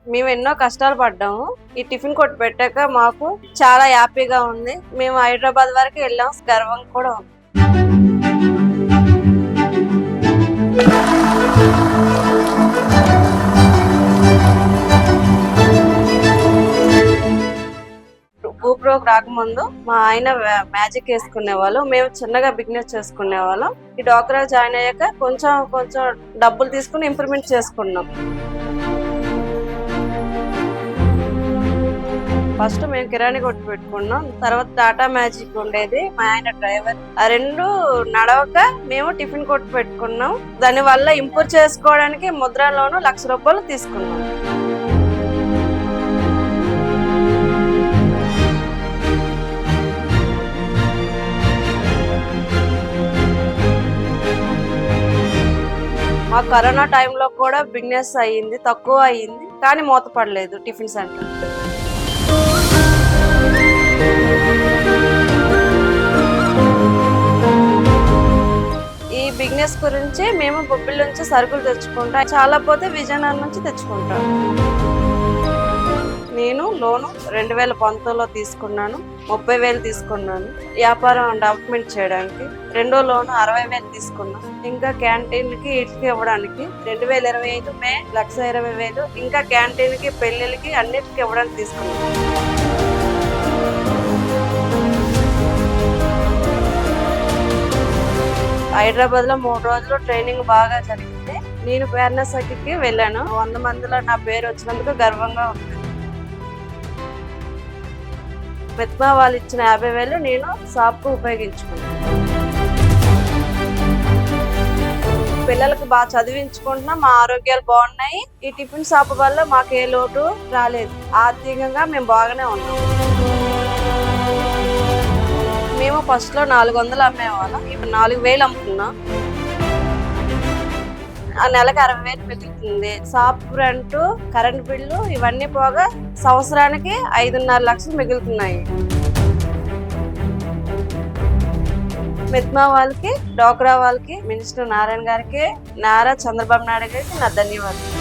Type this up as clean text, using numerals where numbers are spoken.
మేము ఎన్నో కష్టాలు పడ్డాము. ఈ టిఫిన్ కొట్టు పెట్టాక మాకు చాలా హ్యాపీగా ఉంది. మేము హైదరాబాద్ వరకు వెళ్ళాం, గర్వం కూడా ఉంది. GoProకి రాకముందు మా ఆయన మ్యాజిక్ వేసుకునే వాళ్ళు, మేము చిన్నగా బిజినెస్ చేసుకునే వాళ్ళం. ఈ డ్వాక్రా జాయిన్ అయ్యాక కొంచెం డబ్బులు తీసుకుని ఇంప్రూవ్మెంట్ చేసుకున్నాం. ఫస్ట్ మేము కిరాణి కొట్టు పెట్టుకున్నాం, తర్వాత టాటా మ్యాజిక్ ఉండేది, మా ఆయన డ్రైవర్. ఆ రెండు నడవక మేము టిఫిన్ కొట్టు పెట్టుకున్నాం. దాని వల్ల ఇంప్రూవ్ చేసుకోవడానికి ముద్రా లోను ₹1,00,000 తీసుకున్నాం. మా కరోనా టైంలో కూడా బిజినెస్ అయ్యింది, తక్కువ అయ్యింది, కానీ మూతపడలేదు టిఫిన్ సెంటర్. ఈ బిజినెస్ గురించి మేము బొబ్బిలి నుంచి సరుకులు తెచ్చుకుంటాం, చాలా పోతే విజయనగరం నుంచి తెచ్చుకుంటాం. నేను లోను 2019లో తీసుకున్నాను, 30,000 తీసుకున్నాను వ్యాపారం డెవలప్మెంట్ చేయడానికి. రెండో లోను 60,000 తీసుకున్నాను. ఇంకా క్యాంటీన్ కి ఇటుకి ఇవ్వడానికి 2025 మే 1,20,000, ఇంకా క్యాంటీన్ కి పెళ్లిళ్ళకి అన్నిటికి ఇవ్వడానికి తీసుకున్నాను. హైదరాబాద్ లో 3 రోజులు ట్రైనింగ్ బాగా జరిగింది. నేను ఫేర్నెస్ కి వెళ్ళాను. 100 మందిలో నా పేరు వచ్చినందుకు గర్వంగా ఉంది. మెత్మా వాళ్ళు ఇచ్చిన 50,000 నేను షాప్ కు ఉపయోగించుకున్నాను. పిల్లలకు బాగా చదివించుకుంటున్నా, మా ఆరోగ్యాలు బాగున్నాయి. ఈ టిఫిన్ షాప్ వల్ల మాకు ఏ లోటు రాలేదు. ఆర్థికంగా మేము బాగానే ఉన్నాం. మేము ఫస్ట్ లో 400 అమ్మేవాళ్ళం, ఇప్పుడు 4,000 అమ్ముతున్నాం. ఆ నెలకు 60,000 మిగులుతుంది. షాప్ రెంట్, కరెంట్ బిల్లు ఇవన్నీ పోగా సంవత్సరానికి 5.5 లక్షలు మిగులుతున్నాయి. మెత్మా వాళ్ళకి, డ్వాక్రా వాళ్ళకి, మినిస్టర్ నారాయణ గారికి, నారా చంద్రబాబు నాయుడు గారికి నా ధన్యవాదాలు.